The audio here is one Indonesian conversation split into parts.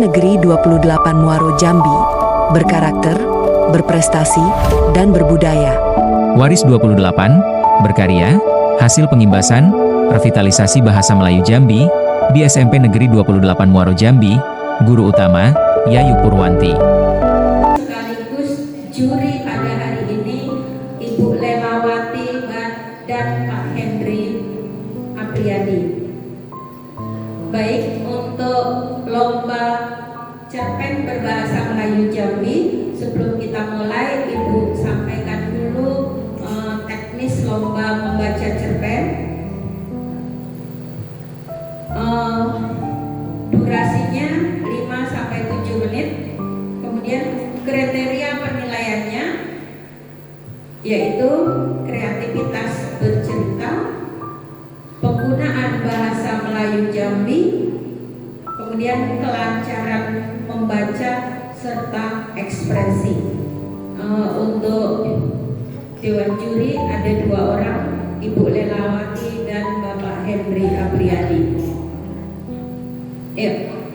Negeri 28 Muaro Jambi, berkarakter, berprestasi, dan berbudaya. Waris 28, berkarya, hasil pengimbasan, revitalisasi bahasa Melayu Jambi, di SMP Negeri 28 Muaro Jambi, guru utama, Yayu Purwanti. Sekaligus juri pada hari ini, Ibu Lelawati dan Pak Hendri Apriyadi. Baik, untuk lomba cerpen berbahasa Melayu Jambi, sebelum kita mulai, Ibu sampaikan dulu teknis lomba membaca cerpen. Durasinya 5-7 menit. Kemudian kriteria penilaiannya yaitu kreativitas bercerita, penggunaan bahasa Melayu Jambi, kemudian kelancaran membaca serta ekspresi. Untuk dewan juri ada 2 orang, Ibu Lelawati dan Bapak Hendri Apriyadi.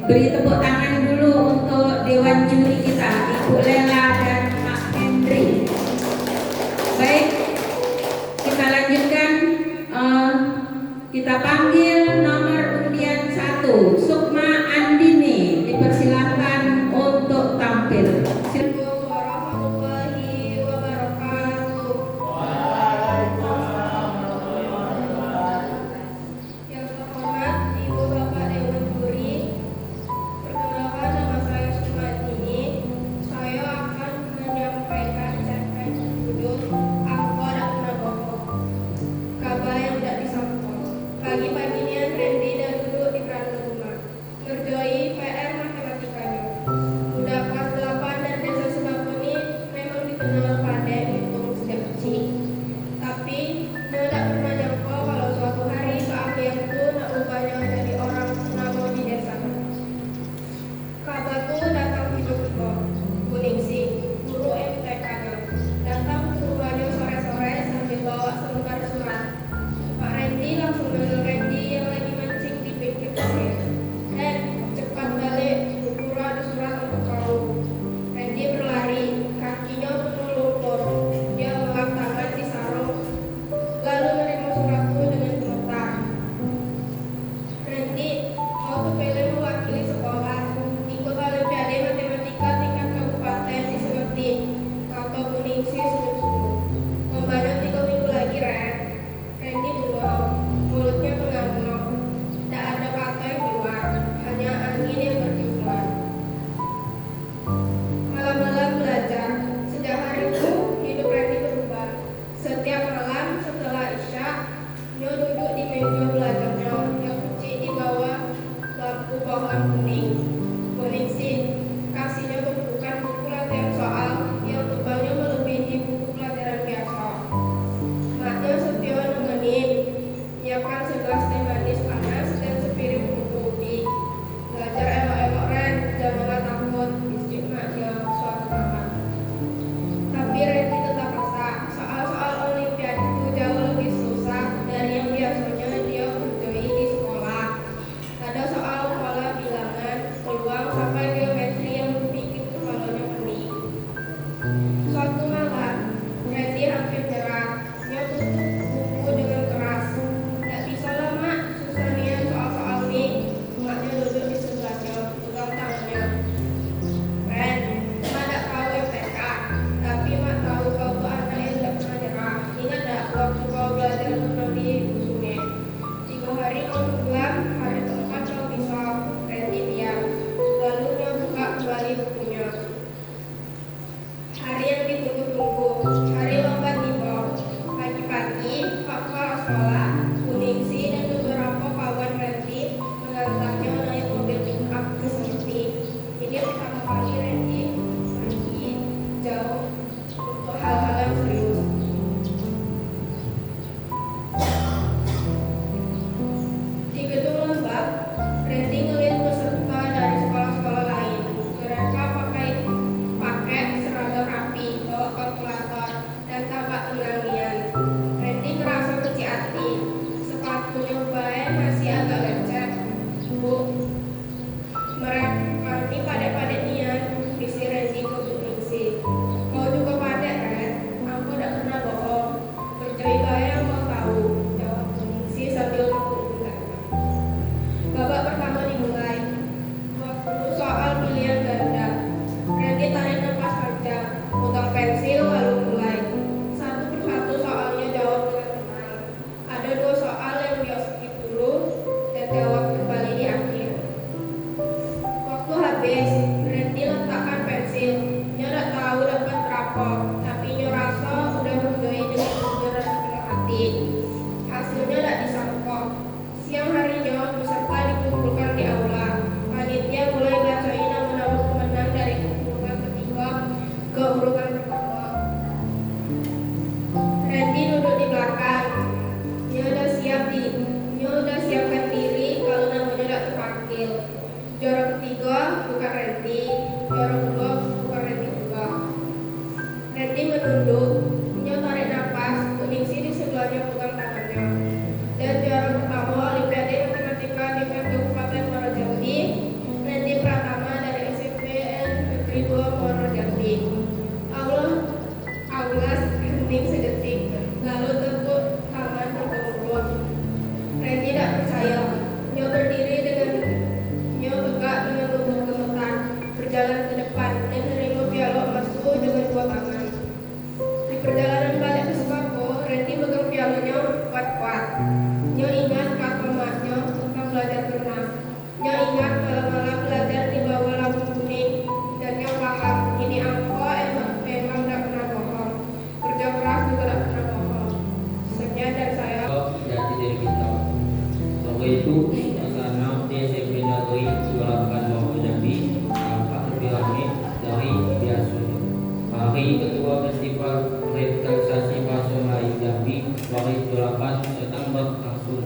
Beri tepuk tangan dulu untuk dewan juri kita, Ibu Lela dan Pak Hendri. Baik, kita lanjutkan. Kita panggil nomor undian 1, Sukma Andini, dipersilakan untuk tampil. Assalamualaikum warahmatullahi wabarakatuh. Yang terhormat Ibu Bapak Dewan Juri, perkenalkan nama saya Sukma Andini. Saya akan menyampaikan cerpen judul Aku Ada Kena Bokok. Kabar yang tidak disangka. Pagi-paginya Randy dan duduk di keranda rumah, ngerjain PR matematikanya. Budak kelas 8 dan desa Sebakoni memang dikenal pandai hitung sejak kecil. Tapi dia tak pernah jangka kalau suatu hari keahlianku nak rupanya jadi orang nama di desa. Kabarku datang tiba-tiba. Kuningsi, guru MTK-nya, datang ke rumahnya sore-sore sambil bawa selembar surat. Pak Randy langsung manggil Randy yang lagi mancing di pinggir pasir. Cepat balik, guru ada surat untuk kau. Randy berlari, kakinya penuh lumpur. Dia melap tangan di sarung, lalu menerima suratku dengan gemetar. Randy, kau terpilih mewakili sekolah. Ikut Olimpiade Matematika tingkat kabupaten di Seperti. Kata Kuningsi senyum-senyum. Lombanya 3 minggu lagi, Ren. Randy bengong, mulutnya mengangok. Tak ada kata yang keluar, hanya angin yang bertiupan. Malam-malam belajar. Sejak hari itu, hidup Randy berubah. Setiap malam setelah Isya, dia duduk di meja belajarnya yang kecil di bawah lampu pohon kuning. Kuningsi, kasihnya tumpukan buku latihan soal yang tebalnya melebihi buku pelajaran biasa. Maknya setia nemenin, nyiapkan segelas teh manis panas dan sepiring bumbu ubi. Belajar elok-elok, Ren, janganlah takut, bisik maknya suatu malam. Tapi Randy tetap resah. Soal-soal Olimpiade itu jauh lebih susah dari yang biasanya dia kerjai di sekolah. Ada soal pola bilangan, peluang, sampai geometri yang bikin kepalanya pening. Suatu malam, Randy hampir nyerah. Dia tutup buku dengan keras. Tak bisa lah, Mak, susah nian soal-soal nih. Maknya duduk di sebelahnya, pegang tangannya. Ren, Mak tak tahu MTK, tapi Mak tahu kau tuh anak yang tak pernah nyerah. Ingat tak waktu kau belajar berenang di sungai? 3 hari kau tenggelam, hari keempat kau bisa. Randy diam. Lalu dia buka kembali bukunya. Hari yang ditunggu-tunggu, hari lomba tiba. Pagi-pagi, Pak Kepala Sekolah, Kuningsi, dan beberapa kawan Randy mengantarnya naik mobil pick-up ke Seperti. Ini pertama kali Randy pergi jauh untuk hal-hal yang serius. Di gedung lembab, Randy ngeliat peserta dari sekolah-sekolah lain. Mereka pakai seragam rapi, bawa kalkulator, dan tabak penilaian. Randy merasa kecil hati. Sepatunya baik masih agak lecet. Bu, mereka ini Juara ketiga bukan Randy, juara kedua bukan Randy juga. Randy menunduk, Nyo tarik nafas, Ningsi di sebelahnya pegang tangannya. Dan juara pertama Olimpiade Matematika tingkat Kabupaten Muaro Jambi, Randy Pratama dari SMPN Negeri 2 Muaro Jambi. Aulas hening sedetik, lalu tepuk tangan bergemuruh. Randy tidak percaya. Nyo berdiri dengan Nyo tegak dengan tubuh gemetar, berjalan ke depan dan menerima piala emas itu dengan dua tangan. Di perjalanan balik ke Sukako, Randy megang pialanya kuat-kuat. Nyo ingat kata emaknya tentang belajar berenang. Nyo ingat malam-malam belajar di bawah lampu kuning, dan Nyo paham ini aku memang tidak pernah bohong. Kerja keras juga tidak pernah bohong. Senyum dan saya. Jati diri kita. Sebagai itu, suasana di SMP Negeri 28 Muaro Jambi tampak lebih ramai dari biasanya. Hari Ketua Festival Revitalisasi Bahasa Melayu Jambi 2008 sedang berlangsung.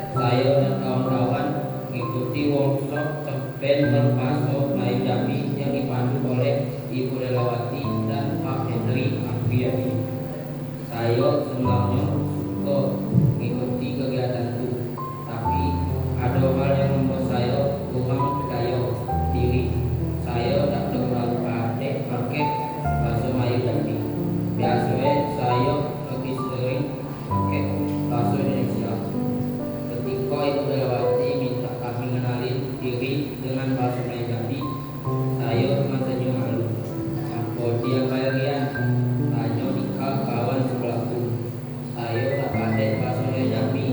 Saya dan kawan-kawan mengikuti workshop cerpen berbahasa Melayu Jambi yang dipandu oleh Ibu Relawati dan Pak Hendri Ambiani. Saya sebenarnya suka mengikuti kegiatan itu, tapi ada hal yang membuat saya kurang percaya diri. Saya tak terlalu pandai pakai bahasa Melayu Jambi. Biasanya saya lebih sering pakai bahasa Indonesia. Ketika Ibu Relawati minta kami mengenalin diri dengan bahasa Melayu Jambi, saya cuma senyum malu. Apa dia kalian? Tanya Dika, kawan sebelahku. Saya tak pandai bahasa Melayu Jambi.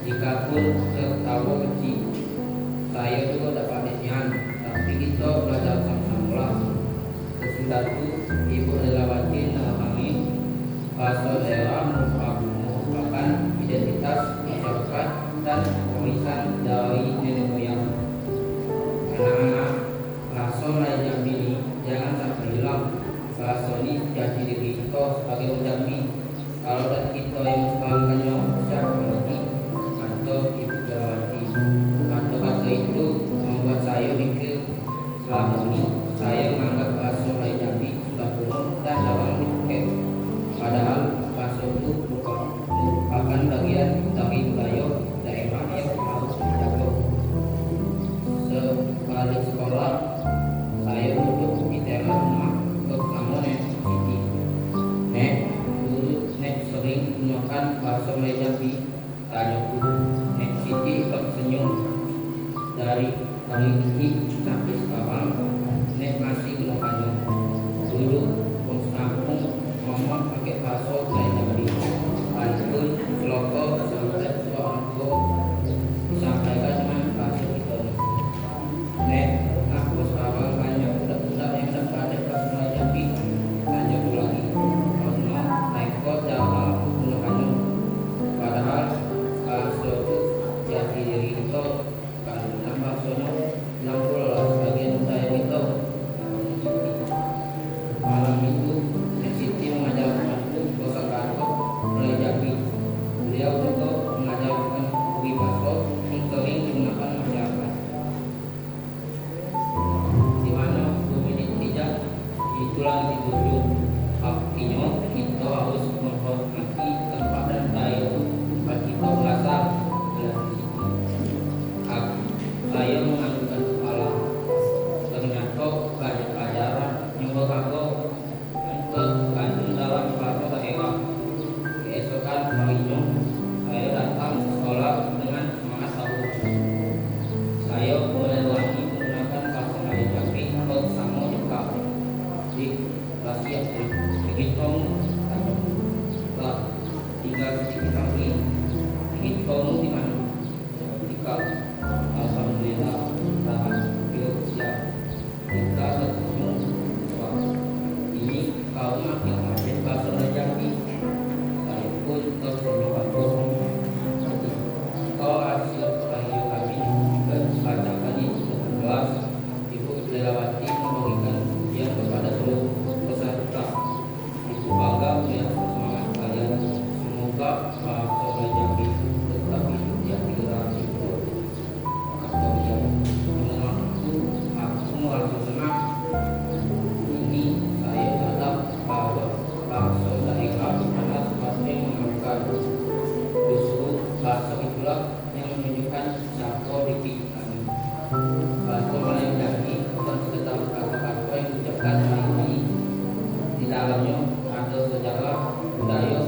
Dika pun tertawa kecil. Saya juga tak pandai nyan, tapi kita belajar sama-sama. Sesudah itu Ibu Relawati menerangkan bahasa daerah merupakan identitas masyarakat dan warisan dari nenek moyang. Anak-anak, bahasa Melayu Jambi ini jangan sampai hilang. Bahasa ini jadi diri kita sebagai orang Jambi. Kalau tak kita yang sekarangkannya siapa lagi? Atau Ibu Relawati. Kata-kata itu membuat saya mikir, selama ini saya menganggap bahasa Melayu Jambi sudah kuno dan jarang dipakai. Padahal bahasa itu merupakan bagian dari budaya daerah yang harus dijaga. Sebalik sekolah, saya duduk di teras rumah bersama Nek Siti. Nek, dulu Nek sering menggunakan bahasa Melayu Jambi. Tanyaku. Nek Siti tersenyum. Dari tahun ini sampai sekarang, Nek masih gunakannya. Dulu kampung ngomong pakai bahasa Melayu Jambi. Pantun, sloka, sampai suara disampaikan dengan bahasa kita. Nek, aku sekarang banyak budak-budak yang tak pandai bahasa Melayu Jambi. Tanyaku lagi. Karena mereka jarang menggunakannya. Padahal bahasa itu jati diri kita. Karena bahasanya 60 sebagian budaya kita. Malam itu Nek Siti mengajarkan aku kosakata Melayu Jambi. Beliau juga mengajarkan peribahasa yang sering digunakan masyarakat. Di mana 10 menit tidak, itulah dituju. Artinya kita harus menghormati tempat dan budaya tempat kita berasal. Saya menganggukkan kepala. Ternyata banyak pelajaran yang berharga terkandung dalam bahasa daerah. Keesokan harinya, saya datang ke sekolah dengan semangat baru. Saya mulai lagi menggunakan bahasa Melayu Jambi bersama Dika. Di kelas siap, hitung, telah tinggal sedikit lagi. Hitung di mana? Dika. Alhamdulillah, tahan, siap. Kita tersenyum. Wah, ini kau makin pandai bahasa Melayu Jambi. Saya pun tersenyum bagus. Kau hasil pengajian kami bacakan di kelas. Ibu Relawati memberikan ujian kepada seluruh peserta. Ibu bangga melihat semangat kalian. Semoga bahasa Melayu Jambi tetap hidup di generasi atau yang dalamnya ada sejarah budaya